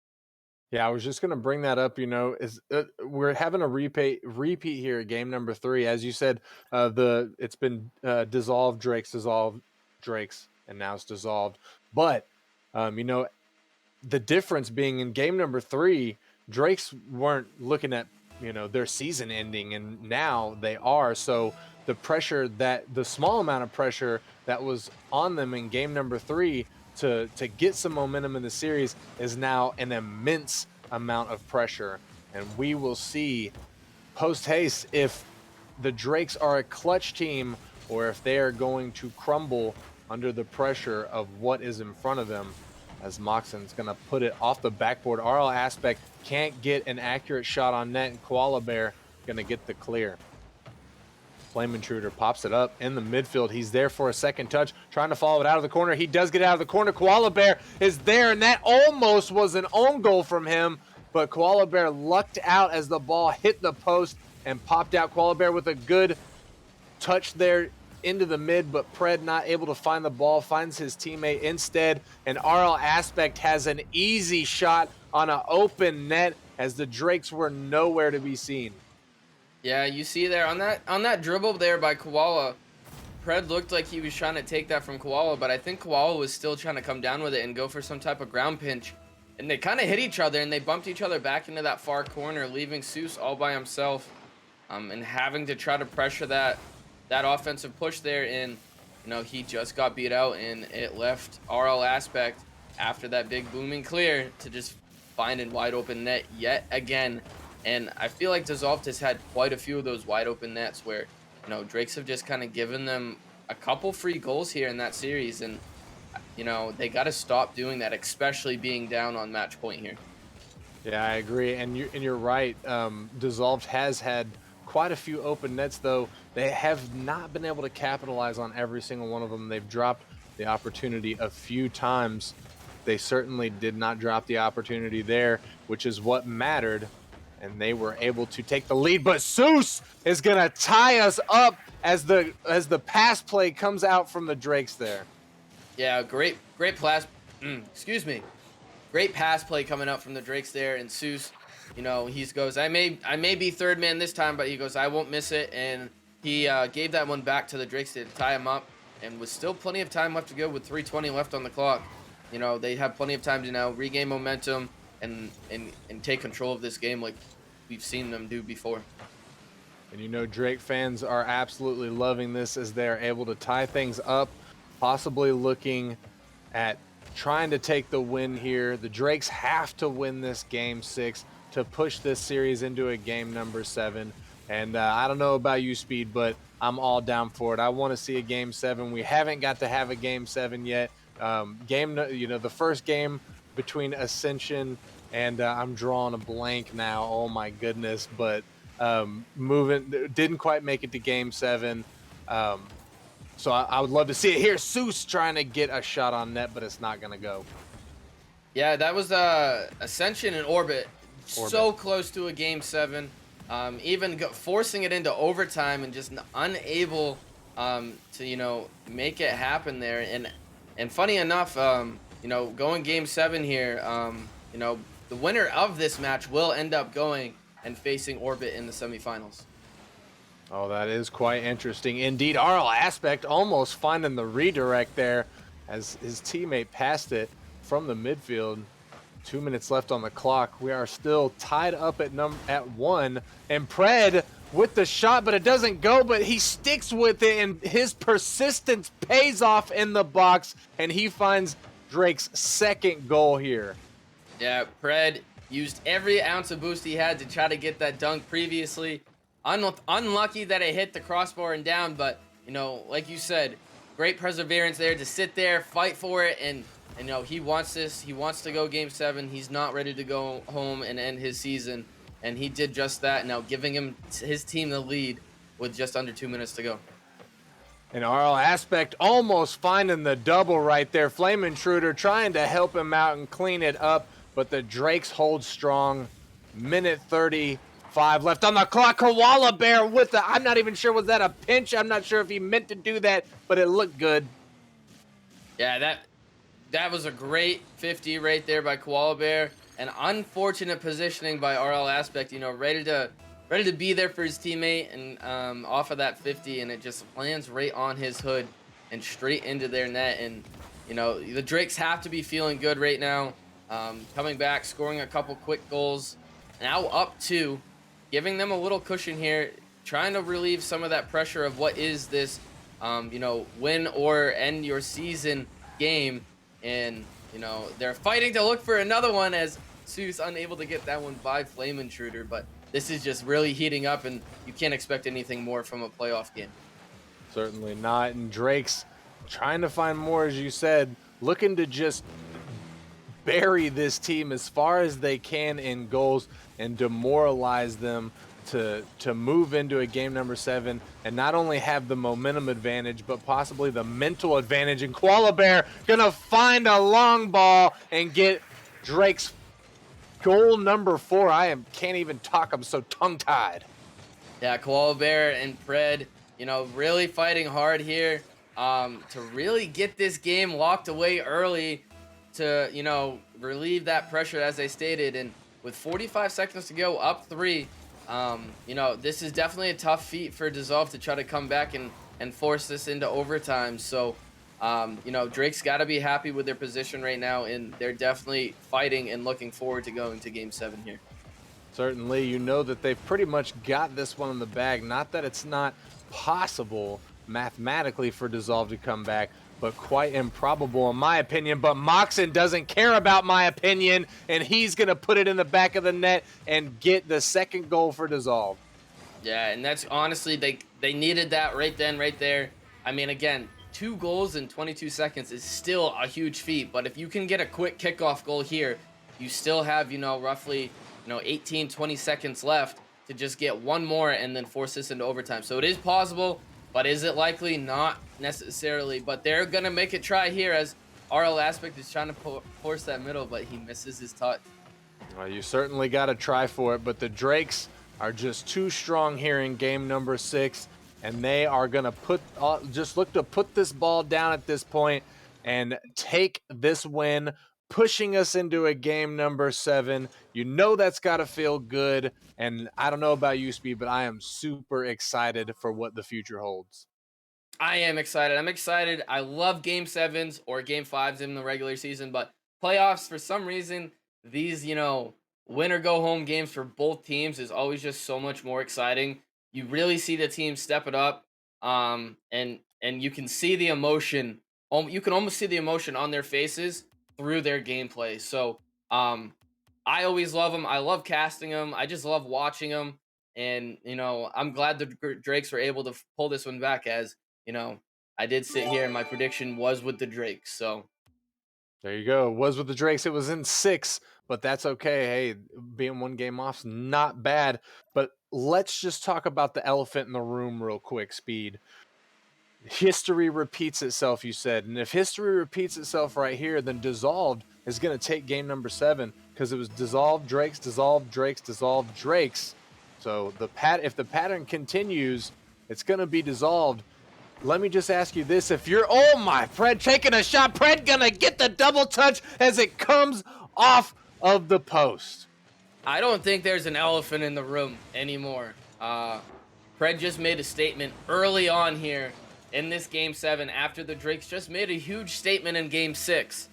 Yeah, I was just going to bring that up. We're having a repeat here at game number 3. As you said, it's been Dissolved Drakes, and now it's Dissolved. But the difference being in game number 3, Drakes weren't looking at their season ending, and now they are. So the small amount of pressure that was on them in game number 3 to get some momentum in the series is now an immense amount of pressure. And we will see post haste if the Drakes are a clutch team or if they are going to crumble under the pressure of what is in front of them, as Moxon's going to put it off the backboard. RLAspect can't get an accurate shot on net, and Koala Bear going to get the clear. Flame Intruder pops it up in the midfield. He's there for a second touch, trying to follow it out of the corner. He does get out of the corner. Koala Bear is there, and that almost was an own goal from him, but Koala Bear lucked out as the ball hit the post and popped out. Koala Bear with a good touch there into the mid, but Pred not able to find the ball, finds his teammate instead, and RLAspect has an easy shot on an open net as the Drakes were nowhere to be seen. Yeah, you see there on that dribble there by Koala, Pred looked like he was trying to take that from Koala, but I think Koala was still trying to come down with it and go for some type of ground pinch. And they kind of hit each other, and they bumped each other back into that far corner, leaving Seuss all by himself, and having to try to pressure that offensive push there. And he just got beat out, and it left RLAspect after that big booming clear to just find a wide open net yet again. And I feel like Dissolved has had quite a few of those wide open nets where Drakes have just kind of given them a couple free goals here in that series, and they got to stop doing that, especially being down on match point here. Yeah, I agree, and you're right. Dissolved has had quite a few open nets, though. They have not been able to capitalize on every single one of them. They've dropped the opportunity a few times. They certainly did not drop the opportunity there, which is what mattered, and they were able to take the lead. But Seuss is gonna tie us up as the pass play comes out from the Drakes there. Yeah, great pass. Excuse me. Great pass play coming up from the Drakes there, and Seuss, he goes, I may be third man this time, but he goes, I won't miss it, and he gave that one back to the Drakes to tie him up, and with still plenty of time left to go with 3:20 left on the clock. They have plenty of time to now regain momentum and take control of this game like we've seen them do before. And Drake fans are absolutely loving this as they are able to tie things up, possibly looking at trying to take the win here. The Drakes have to win this game 6 to push this series into a game number 7. And I don't know about you, Speed, but I'm all down for it. I want to see a game 7. We haven't got to have a game 7 yet. The first game between Ascension and I'm drawing a blank now. Oh my goodness. But didn't quite make it to game 7. So I would love to see it here. Seuss trying to get a shot on net, but it's not going to go. Yeah, that was Ascension and Orbit. So close to a game 7. Forcing it into overtime and just unable to, make it happen there. And funny enough, going game 7 here, the winner of this match will end up going and facing Orbit in the semifinals. Oh, that is quite interesting. Indeed, RLAspect almost finding the redirect there as his teammate passed it from the midfield. 2 minutes left on the clock. We are still tied up at 1. And Pred with the shot, but it doesn't go, but he sticks with it, and his persistence pays off in the box, and he finds Drake's second goal here. Yeah, Pred used every ounce of boost he had to try to get that dunk previously. Unlucky that it hit the crossbar and down, but like you said, great perseverance there to sit there, fight for it, and he wants this. He wants to go game 7. He's not ready to go home and end his season, and he did just that. Now giving his team the lead with just under 2 minutes to go. And RLAspect almost finding the double right there. Flame Intruder trying to help him out and clean it up, but the Drakes hold strong. Minute 35 left on the clock. Koala Bear with I'm not even sure, was that a pinch? I'm not sure if he meant to do that, but it looked good. Yeah, that was a great 50 right there by Koala Bear. An unfortunate positioning by RLAspect, ready to be there for his teammate, and off of that 50, and it just lands right on his hood and straight into their net. And the Drakes have to be feeling good right now, coming back, scoring a couple quick goals, now up 2, giving them a little cushion here, trying to relieve some of that pressure of what is this win or end your season game. And they're fighting to look for another one as Seuss unable to get that one by Flame Intruder, but this is just really heating up, and you can't expect anything more from a playoff game. Certainly not. And Drake's trying to find more, as you said, looking to just bury this team as far as they can in goals and demoralize them to move into a game number 7 and not only have the momentum advantage, but possibly the mental advantage. And Koala Bear gonna find a long ball and get Drake's goal number 4. Can't even talk. I'm so tongue-tied. Yeah, Koala Bear and Pred really fighting hard here to really get this game locked away early to, relieve that pressure as I stated. And with 45 seconds to go, up three, this is definitely a tough feat for Dissolve to try to come back and force this into overtime. So, Drake's got to be happy with their position right now, and they're definitely fighting and looking forward to going to game 7 here. Certainly, you know that they've pretty much got this one in the bag. Not that it's not possible mathematically for Dissolve to come back, but quite improbable in my opinion. But Moxon doesn't care about my opinion, and he's going to put it in the back of the net and get the second goal for Dissolve. Yeah, and that's honestly, they needed that right then, right there. I mean, again, 2 goals in 22 seconds is still a huge feat, but if you can get a quick kickoff goal here, you still have, roughly 18, 20 seconds left to just get one more and then force this into overtime. So it is possible, but is it likely? Not necessarily, but they're going to make it try here as RLAspect is trying to force that middle, but he misses his touch. Well, you certainly got to try for it, but the Drakes are just too strong here in game number 6, and they are going to just look to put this ball down at this point and take this win, pushing us into a game number 7. You know that's got to feel good, and I don't know about you, Speed, but I am super excited for what the future holds. I am excited. I'm excited. I love game 7s or game 5s in the regular season, but playoffs, for some reason, these, win or go home games for both teams is always just so much more exciting. You really see the team step it up, and you can see the emotion. You can almost see the emotion on their faces through their gameplay. So, I always love them. I love casting them. I just love watching them. And, I'm glad the Drakes were able to pull this one back as, I did sit here and my prediction was with the Drakes. So there you go. It was with the Drakes. It was in 6, but that's okay. Hey, being 1 game off's not bad. But let's just talk about the elephant in the room real quick, Speed. History repeats itself, you said. And if history repeats itself right here, then Dissolved is going to take game number 7 because it was Dissolved, Drakes, Dissolved, Drakes, Dissolved, Drakes. So if the pattern continues, it's going to be Dissolved. Let me just ask you this. If you're, oh my, Fred taking a shot. Fred going to get the double touch as it comes off of the post. I don't think there's an elephant in the room anymore. Fred just made a statement early on here in this game 7 after the Drakes just made a huge statement in game 6.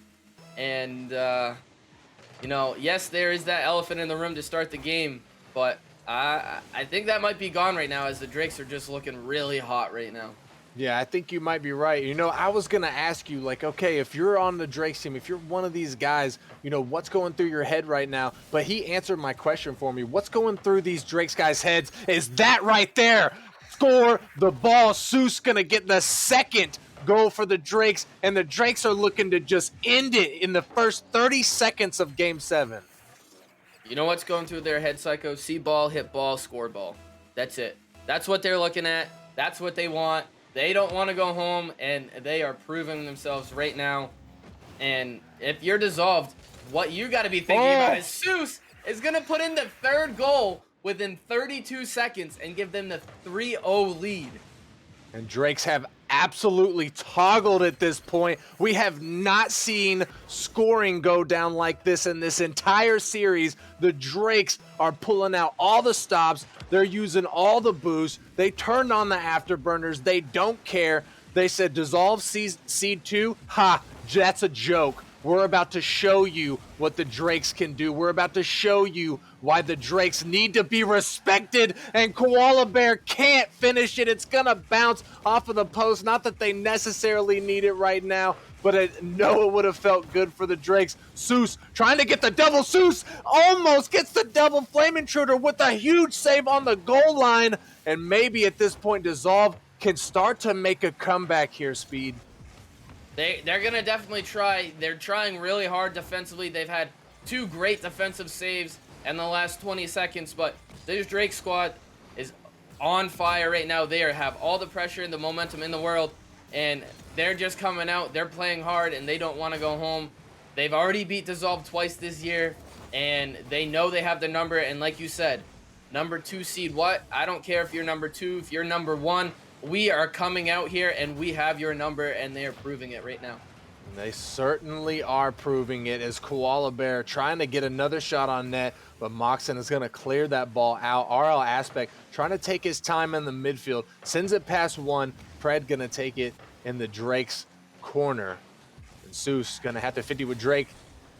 And, yes, there is that elephant in the room to start the game, but I think that might be gone right now as the Drakes are just looking really hot right now. Yeah, I think you might be right. I was going to ask you, okay, if you're on the Drakes team, if you're one of these guys, what's going through your head right now? But he answered my question for me. What's going through these Drakes guys' heads is that right there. Score the ball. Seuss going to get the second goal for the Drakes, and the Drakes are looking to just end it in the first 30 seconds of game 7. You know what's going through their head, Psycho? See ball, hit ball, score ball. That's it. That's what they're looking at. That's what they want. They don't want to go home, and they are proving themselves right now. And if you're Dissolved, what you got to be thinking about is Seuss is going to put in the 3rd goal within 32 seconds and give them the 3-0 lead. And Drakes have absolutely toggled at this point. We have not seen scoring go down like this in this entire series. The Drakes are pulling out all the stops. They're using all the boosts. They turned on the afterburners. They don't care. They said, Dissolve Seed 2? Ha, that's a joke. We're about to show you what the Drakes can do. We're about to show you why the Drakes need to be respected, and Koala Bear can't finish it. It's going to bounce off of the post. Not that they necessarily need it right now, but I know it would have felt good for the Drakes. Seuss trying to get the double. Seuss almost gets the double Flame Intruder with a huge save on the goal line, and maybe at this point Dissolve can start to make a comeback here, Speed. They're going to definitely try. They're trying really hard defensively. They've had 2 great defensive saves in the last 20 seconds, but this Drake squad is on fire right now. They have all the pressure and the momentum in the world, and they're just coming out. They're playing hard, and they don't want to go home. They've already beat Dissolve twice this year, and they know they have the number, and like you said, number 2 seed, what? I don't care if you're number 2, if you're number 1. we are coming out here and we have your number, and they are proving it right now. And they certainly are proving it as Koala Bear trying to get another shot on net, but Moxon is going to clear that ball out. RLAspect trying to take his time in the midfield, sends it past one. Pred going to take it in the Drake's corner. And Seuss going to have to 50 with Drake,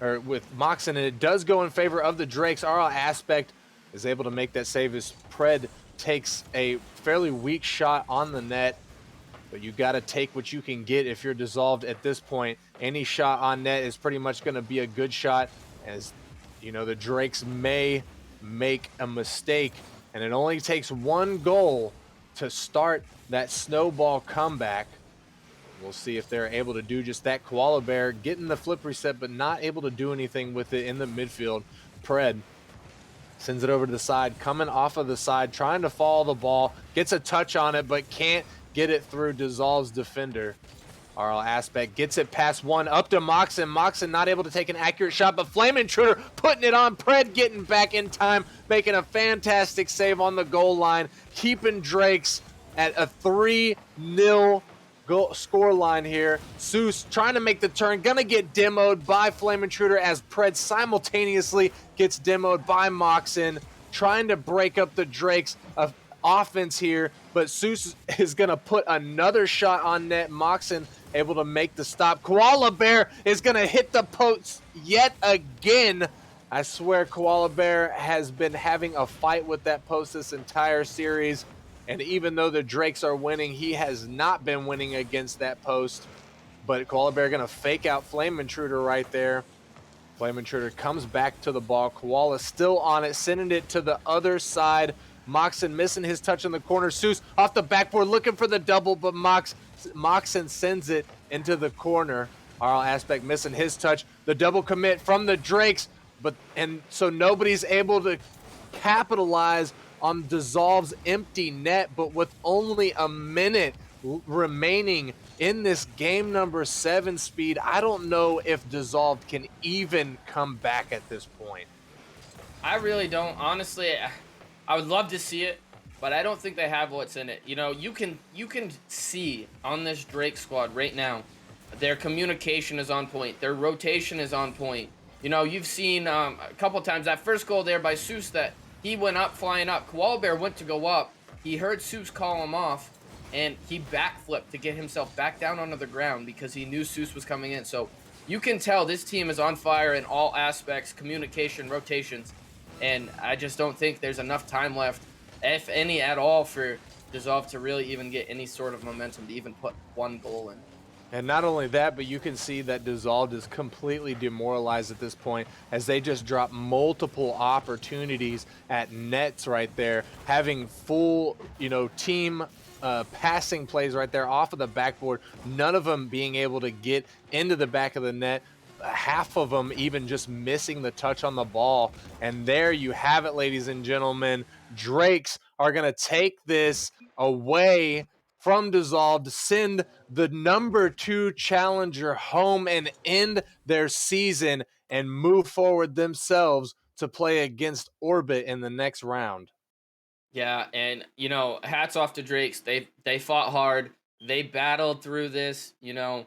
or with Moxon, and it does go in favor of the Drakes. RLAspect is able to make that save as Pred takes a fairly weak shot on the net. But you got to take what you can get if you're dissolved at this point. Any shot on net is pretty much going to be a good shot, as you know, the Drakes may make a mistake, and it only takes one goal to start that snowball comeback. We'll see if they're able to do just that. Koala Bear getting the flip reset, but not able to do anything with it in the midfield. Pred sends it over to the side, coming off of the side, trying to follow the ball, gets a touch on it, but can't get it through Dissolve's defender. RLAspect gets it past one, up to Moxon. Moxon not able to take an accurate shot, but Flame Intruder putting it on. Pred getting back in time, making a fantastic save on the goal line, keeping Drakes at a 3-0 goal score line here. Seuss trying to make the turn, gonna get demoed by Flame Intruder as Pred simultaneously gets demoed by Moxon, trying to break up the Drakes of offense here, but Seuss is gonna put another shot on net. Moxon able to make the stop. Koala Bear is gonna hit the post yet again. I swear Koala Bear has been having a fight with that post this entire series. And even though the Drakes are winning, he has not been winning against that post. But Koala Bear going to fake out Flame Intruder right there. Flame Intruder comes back to the ball. Koala still on it, sending it to the other side. Moxon missing his touch in the corner. Seuss off the backboard looking for the double, but Moxon sends it into the corner. RLAspect missing his touch. The double commit from the Drakes, and so nobody's able to capitalize on Dissolve's empty net, but with only a minute remaining in this game number 7 speed, I don't know if Dissolved can even come back at this point. I really don't. Honestly, I would love to see it, but I don't think they have what's in it. You know, you can see on this Drake squad right now, their communication is on point. Their rotation is on point. You know, you've seen a couple times that first goal there by Seuss that he went up, flying up. Koala Bear went to go up. He heard Seuss call him off, and he backflipped to get himself back down onto the ground because he knew Seuss was coming in. So you can tell this team is on fire in all aspects, communication, rotations, and I just don't think there's enough time left, if any at all, for Dissolve to really even get any sort of momentum to even put one goal in. And not only that, but you can see that Dissolved is completely demoralized at this point as they just drop multiple opportunities at nets right there, having full, team passing plays right there off of the backboard, none of them being able to get into the back of the net. Half of them even just missing the touch on the ball. And there you have it, ladies and gentlemen. Drakes are going to take this away from Dissolved to send the number 2 challenger home and end their season and move forward themselves to play against Orbit in the next round. Yeah, and hats off to Drakes. They fought hard. They battled through this. They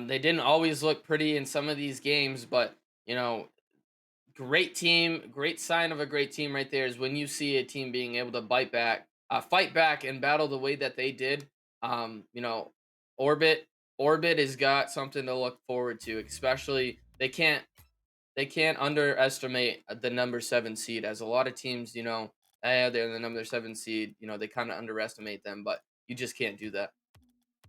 didn't always look pretty in some of these games, but great team. Great sign of a great team right there is when you see a team being able to fight back, and battle the way that they did. Um, you know, Orbit Orbit has got something to look forward to. Especially they can't underestimate the number 7 seed, as a lot of teams, they're the number 7 seed, they kind of underestimate them, but you just can't do that.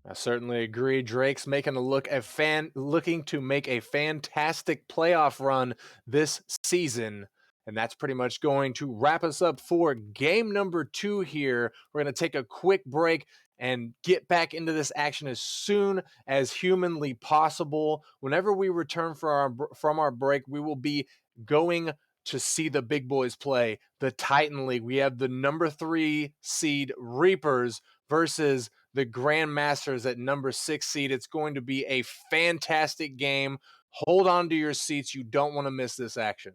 I certainly agree. Drake's looking to make a fantastic playoff run this season. And that's pretty much going to wrap us up for game number 2 here. We're going to take a quick break and get back into this action as soon as humanly possible. Whenever we return from our break, we will be going to see the big boys play the Titan League. We have the number 3 seed Reapers versus the Grandmasters at number 6 seed. It's going to be a fantastic game. Hold on to your seats. You don't want to miss this action.